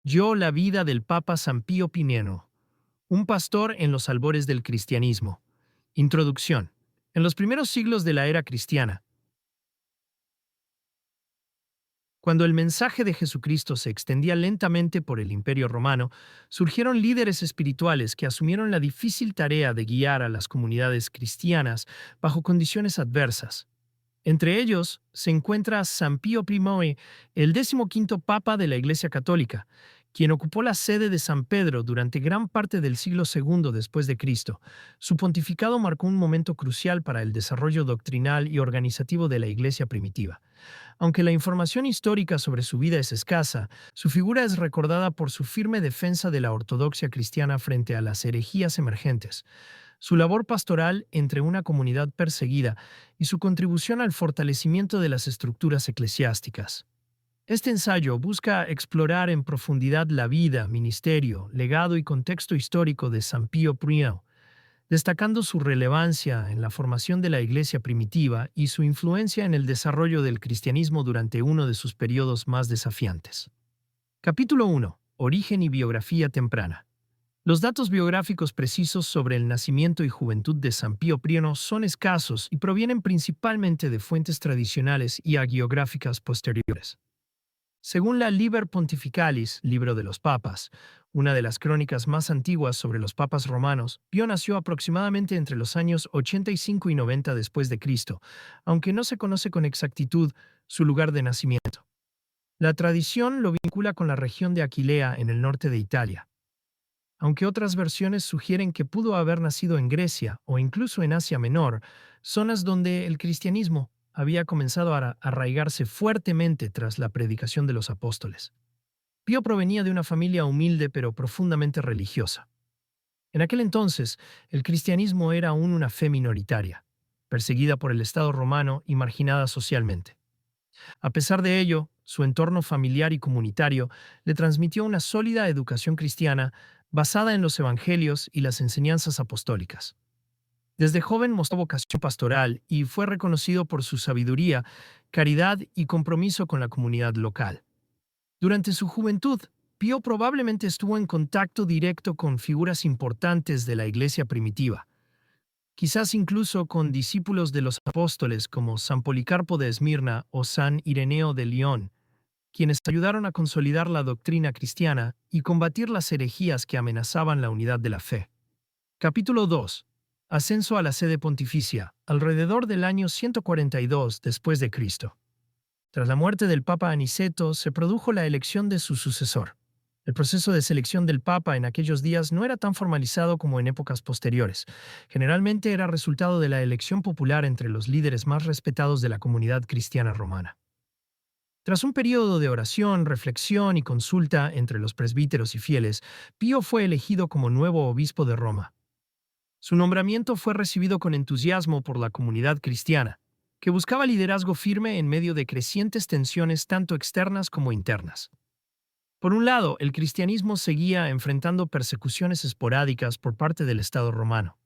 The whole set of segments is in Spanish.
Yo la vida del Papa San Pío Pineno, un pastor en los albores del cristianismo. Introducción. En los primeros siglos de la era cristiana, cuando el mensaje de Jesucristo se extendía lentamente por el Imperio Romano, surgieron líderes espirituales que asumieron la difícil tarea de guiar a las comunidades cristianas bajo condiciones adversas. Entre ellos se encuentra San Pío I, el 15º Papa de la Iglesia Católica, quien ocupó la sede de San Pedro durante gran parte del siglo II después de Cristo. Su pontificado marcó un momento crucial para el desarrollo doctrinal y organizativo de la Iglesia primitiva. Aunque la información histórica sobre su vida es escasa, su figura es recordada por su firme defensa de la ortodoxia cristiana frente a las herejías emergentes, su labor pastoral entre una comunidad perseguida y su contribución al fortalecimiento de las estructuras eclesiásticas. Este ensayo busca explorar en profundidad la vida, ministerio, legado y contexto histórico de San Pío I, destacando su relevancia en la formación de la Iglesia primitiva y su influencia en el desarrollo del cristianismo durante uno de sus periodos más desafiantes. Capítulo 1. Origen y biografía temprana. Los datos biográficos precisos sobre el nacimiento y juventud de San Pío I son escasos y provienen principalmente de fuentes tradicionales y hagiográficas posteriores. Según la Liber Pontificalis, libro de los papas, una de las crónicas más antiguas sobre los papas romanos, Pío nació aproximadamente entre los años 85 y 90 después de Cristo, aunque no se conoce con exactitud su lugar de nacimiento. La tradición lo vincula con la región de Aquilea en el norte de Italia, aunque otras versiones sugieren que pudo haber nacido en Grecia o incluso en Asia Menor, zonas donde el cristianismo había comenzado a arraigarse fuertemente tras la predicación de los apóstoles. Pío provenía de una familia humilde pero profundamente religiosa. En aquel entonces, el cristianismo era aún una fe minoritaria, perseguida por el Estado romano y marginada socialmente. A pesar de ello, su entorno familiar y comunitario le transmitió una sólida educación cristiana basada en los evangelios y las enseñanzas apostólicas. Desde joven mostró vocación pastoral y fue reconocido por su sabiduría, caridad y compromiso con la comunidad local. Durante su juventud, Pío probablemente estuvo en contacto directo con figuras importantes de la iglesia primitiva, quizás incluso con discípulos de los apóstoles como San Policarpo de Esmirna o San Ireneo de León, quienes ayudaron a consolidar la doctrina cristiana y combatir las herejías que amenazaban la unidad de la fe. Capítulo 2. Ascenso a la sede pontificia, alrededor del año 142 después de Cristo. Tras la muerte del Papa Aniceto, se produjo la elección de su sucesor. El proceso de selección del Papa en aquellos días no era tan formalizado como en épocas posteriores. Generalmente era resultado de la elección popular entre los líderes más respetados de la comunidad cristiana romana. Tras un periodo de oración, reflexión y consulta entre los presbíteros y fieles, Pío fue elegido como nuevo obispo de Roma. Su nombramiento fue recibido con entusiasmo por la comunidad cristiana, que buscaba liderazgo firme en medio de crecientes tensiones tanto externas como internas. Por un lado, el cristianismo seguía enfrentando persecuciones esporádicas por parte del Estado romano.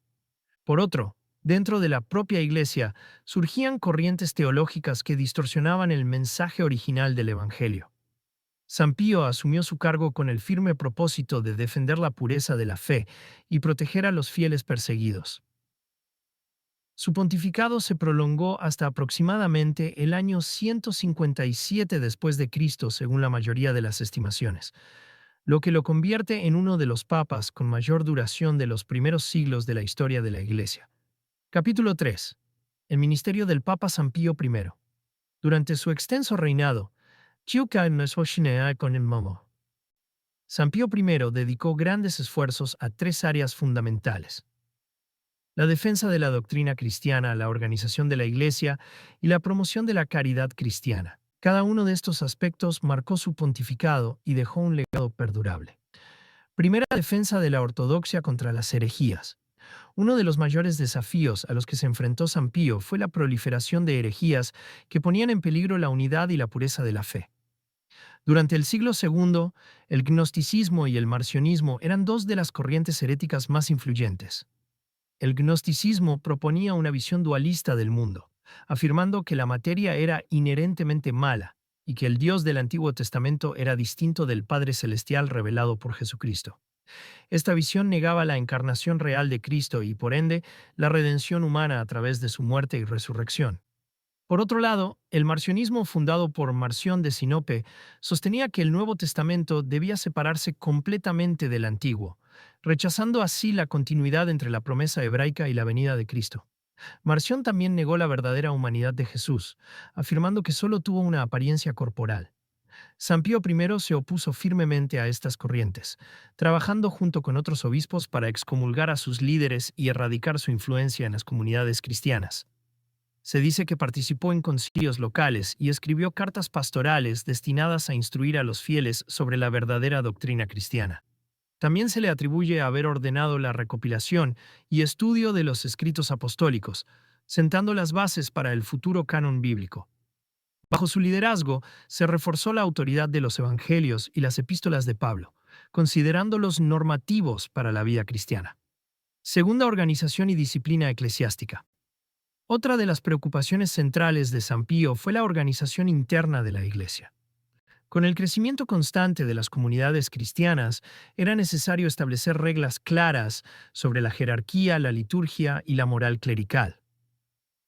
Por otro, dentro de la propia Iglesia surgían corrientes teológicas que distorsionaban el mensaje original del Evangelio. San Pío asumió su cargo con el firme propósito de defender la pureza de la fe y proteger a los fieles perseguidos. Su pontificado se prolongó hasta aproximadamente el año 157 después de Cristo, según la mayoría de las estimaciones, lo que lo convierte en uno de los papas con mayor duración de los primeros siglos de la historia de la Iglesia. Capítulo 3. El ministerio del Papa San Pío I. Durante su extenso reinado, San Pío I dedicó grandes esfuerzos a tres áreas fundamentales: la defensa de la doctrina cristiana, la organización de la Iglesia y la promoción de la caridad cristiana. Cada uno de estos aspectos marcó su pontificado y dejó un legado perdurable. Primera, defensa de la ortodoxia contra las herejías. Uno de los mayores desafíos a los que se enfrentó San Pío fue la proliferación de herejías que ponían en peligro la unidad y la pureza de la fe. Durante el siglo II, el gnosticismo y el marcionismo eran dos de las corrientes heréticas más influyentes. El gnosticismo proponía una visión dualista del mundo, afirmando que la materia era inherentemente mala y que el Dios del Antiguo Testamento era distinto del Padre Celestial revelado por Jesucristo. Esta visión negaba la encarnación real de Cristo y, por ende, la redención humana a través de su muerte y resurrección. Por otro lado, el marcionismo fundado por Marción de Sinope sostenía que el Nuevo Testamento debía separarse completamente del Antiguo, rechazando así la continuidad entre la promesa hebraica y la venida de Cristo. Marción también negó la verdadera humanidad de Jesús, afirmando que solo tuvo una apariencia corporal. San Pío I se opuso firmemente a estas corrientes, trabajando junto con otros obispos para excomulgar a sus líderes y erradicar su influencia en las comunidades cristianas. Se dice que participó en concilios locales y escribió cartas pastorales destinadas a instruir a los fieles sobre la verdadera doctrina cristiana. También se le atribuye haber ordenado la recopilación y estudio de los escritos apostólicos, sentando las bases para el futuro canon bíblico. Bajo su liderazgo, se reforzó la autoridad de los evangelios y las epístolas de Pablo, considerándolos normativos para la vida cristiana. Segunda organización y disciplina eclesiástica. Otra de las preocupaciones centrales de San Pío fue la organización interna de la Iglesia. Con el crecimiento constante de las comunidades cristianas, era necesario establecer reglas claras sobre la jerarquía, la liturgia y la moral clerical.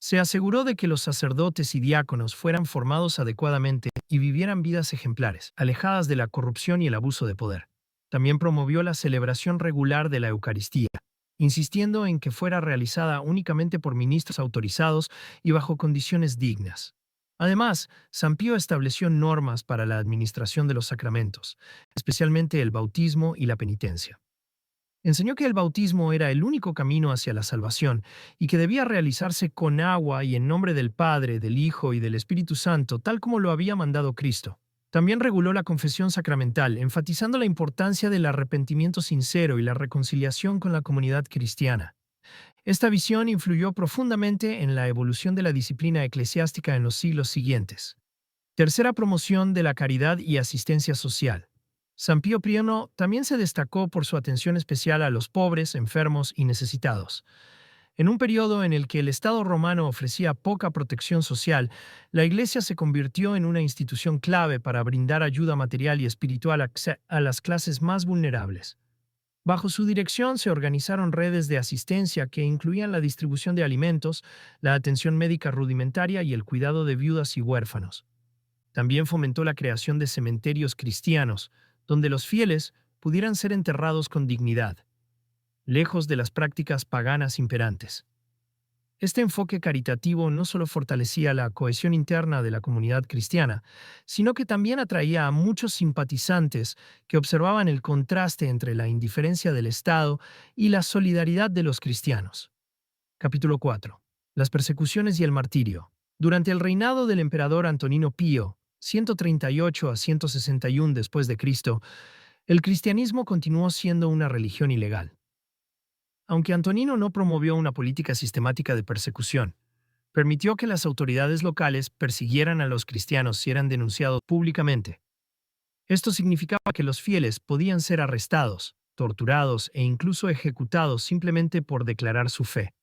Se aseguró de que los sacerdotes y diáconos fueran formados adecuadamente y vivieran vidas ejemplares, alejadas de la corrupción y el abuso de poder. También promovió la celebración regular de la Eucaristía, insistiendo en que fuera realizada únicamente por ministros autorizados y bajo condiciones dignas. Además, San Pío estableció normas para la administración de los sacramentos, especialmente el bautismo y la penitencia. Enseñó que el bautismo era el único camino hacia la salvación y que debía realizarse con agua y en nombre del Padre, del Hijo y del Espíritu Santo, tal como lo había mandado Cristo. También reguló la confesión sacramental, enfatizando la importancia del arrepentimiento sincero y la reconciliación con la comunidad cristiana. Esta visión influyó profundamente en la evolución de la disciplina eclesiástica en los siglos siguientes. Tercera promoción de la caridad y asistencia social. San Pío I también se destacó por su atención especial a los pobres, enfermos y necesitados. En un periodo en el que el Estado romano ofrecía poca protección social, la Iglesia se convirtió en una institución clave para brindar ayuda material y espiritual a las clases más vulnerables. Bajo su dirección se organizaron redes de asistencia que incluían la distribución de alimentos, la atención médica rudimentaria y el cuidado de viudas y huérfanos. También fomentó la creación de cementerios cristianos, donde los fieles pudieran ser enterrados con dignidad, lejos de las prácticas paganas imperantes. Este enfoque caritativo no solo fortalecía la cohesión interna de la comunidad cristiana, sino que también atraía a muchos simpatizantes que observaban el contraste entre la indiferencia del Estado y la solidaridad de los cristianos. Capítulo 4. Las persecuciones y el martirio. Durante el reinado del emperador Antonino Pío, 138 a 161 después de Cristo, el cristianismo continuó siendo una religión ilegal. Aunque Antonino no promovió una política sistemática de persecución, permitió que las autoridades locales persiguieran a los cristianos si eran denunciados públicamente. Esto significaba que los fieles podían ser arrestados, torturados e incluso ejecutados simplemente por declarar su fe.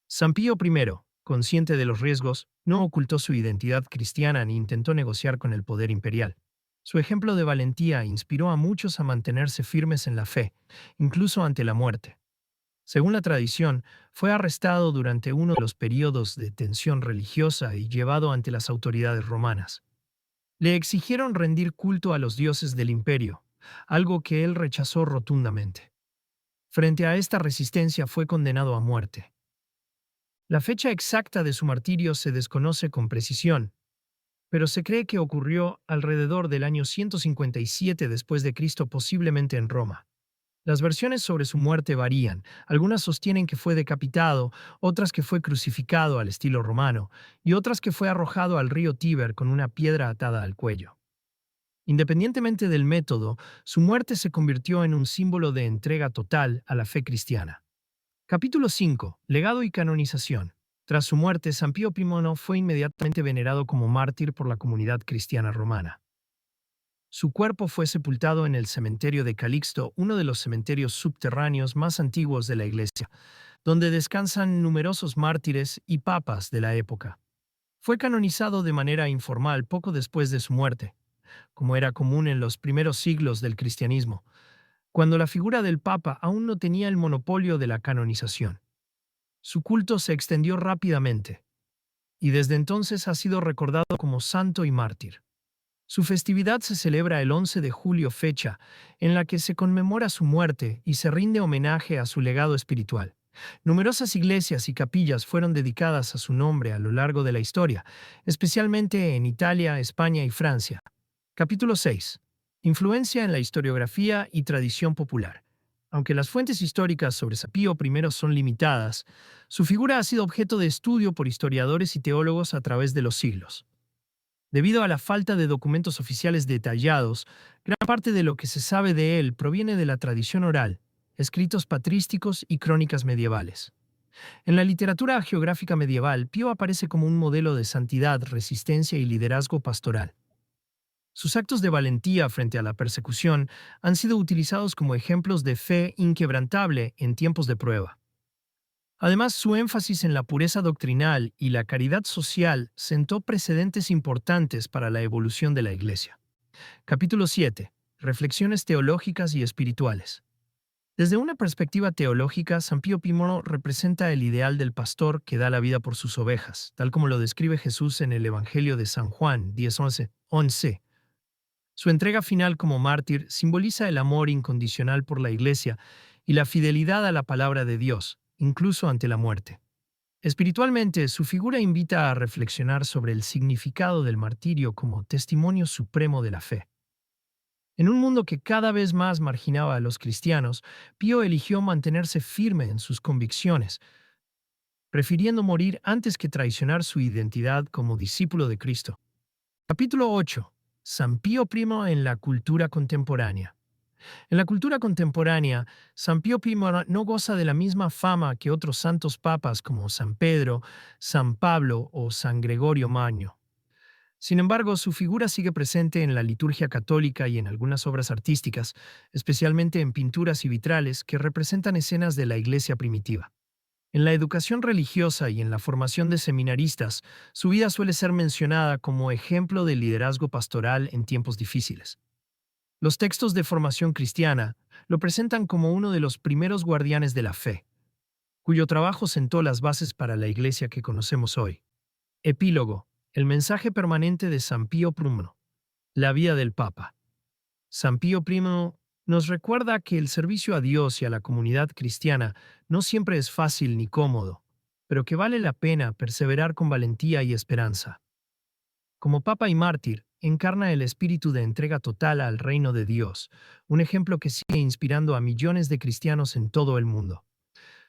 San Pío I, consciente de los riesgos, no ocultó su identidad cristiana ni intentó negociar con el poder imperial. Su ejemplo de valentía inspiró a muchos a mantenerse firmes en la fe, incluso ante la muerte. Según la tradición, fue arrestado durante uno de los periodos de tensión religiosa y llevado ante las autoridades romanas. Le exigieron rendir culto a los dioses del imperio, algo que él rechazó rotundamente. Frente a esta resistencia fue condenado a muerte. La fecha exacta de su martirio se desconoce con precisión, pero se cree que ocurrió alrededor del año 157 después de Cristo, posiblemente en Roma. Las versiones sobre su muerte varían. Algunas sostienen que fue decapitado, otras que fue crucificado al estilo romano, y otras que fue arrojado al río Tíber con una piedra atada al cuello. Independientemente del método, su muerte se convirtió en un símbolo de entrega total a la fe cristiana. Capítulo 5. Legado y canonización. Tras su muerte, San Pío I fue inmediatamente venerado como mártir por la comunidad cristiana romana. Su cuerpo fue sepultado en el cementerio de Calixto, uno de los cementerios subterráneos más antiguos de la Iglesia, donde descansan numerosos mártires y papas de la época. Fue canonizado de manera informal poco después de su muerte, como era común en los primeros siglos del cristianismo, cuando la figura del Papa aún no tenía el monopolio de la canonización. Su culto se extendió rápidamente, y desde entonces ha sido recordado como santo y mártir. Su festividad se celebra el 11 de julio, fecha en la que se conmemora su muerte y se rinde homenaje a su legado espiritual. Numerosas iglesias y capillas fueron dedicadas a su nombre a lo largo de la historia, especialmente en Italia, España y Francia. Capítulo 6. Influencia en la historiografía y tradición popular. Aunque las fuentes históricas sobre San Pío I son limitadas, su figura ha sido objeto de estudio por historiadores y teólogos a través de los siglos. Debido a la falta de documentos oficiales detallados, gran parte de lo que se sabe de él proviene de la tradición oral, escritos patrísticos y crónicas medievales. En la literatura geográfica medieval, Pío aparece como un modelo de santidad, resistencia y liderazgo pastoral. Sus actos de valentía frente a la persecución han sido utilizados como ejemplos de fe inquebrantable en tiempos de prueba. Además, su énfasis en la pureza doctrinal y la caridad social sentó precedentes importantes para la evolución de la Iglesia. Capítulo 7. Reflexiones teológicas y espirituales. Desde una perspectiva teológica, San Pío I representa el ideal del pastor que da la vida por sus ovejas, tal como lo describe Jesús en el Evangelio de San Juan 10:11. Su entrega final como mártir simboliza el amor incondicional por la Iglesia y la fidelidad a la palabra de Dios, incluso ante la muerte. Espiritualmente, su figura invita a reflexionar sobre el significado del martirio como testimonio supremo de la fe. En un mundo que cada vez más marginaba a los cristianos, Pío eligió mantenerse firme en sus convicciones, prefiriendo morir antes que traicionar su identidad como discípulo de Cristo. Capítulo 8. San Pío I en la cultura contemporánea. En la cultura contemporánea, San Pío I no goza de la misma fama que otros santos papas como San Pedro, San Pablo o San Gregorio Magno. Sin embargo, su figura sigue presente en la liturgia católica y en algunas obras artísticas, especialmente en pinturas y vitrales que representan escenas de la iglesia primitiva. En la educación religiosa y en la formación de seminaristas, su vida suele ser mencionada como ejemplo de liderazgo pastoral en tiempos difíciles. Los textos de formación cristiana lo presentan como uno de los primeros guardianes de la fe, cuyo trabajo sentó las bases para la iglesia que conocemos hoy. Epílogo. El mensaje permanente de San Pío I. La vida del Papa. San Pío I nos recuerda que el servicio a Dios y a la comunidad cristiana no siempre es fácil ni cómodo, pero que vale la pena perseverar con valentía y esperanza. Como Papa y mártir, encarna el espíritu de entrega total al reino de Dios, un ejemplo que sigue inspirando a millones de cristianos en todo el mundo.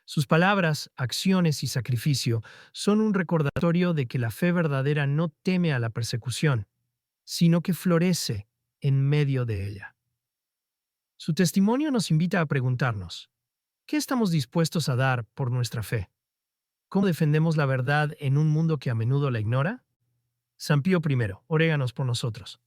Sus palabras, acciones y sacrificio son un recordatorio de que la fe verdadera no teme a la persecución, sino que florece en medio de ella. Su testimonio nos invita a preguntarnos, ¿qué estamos dispuestos a dar por nuestra fe? ¿Cómo defendemos la verdad en un mundo que a menudo la ignora? San Pío I, oréganos por nosotros.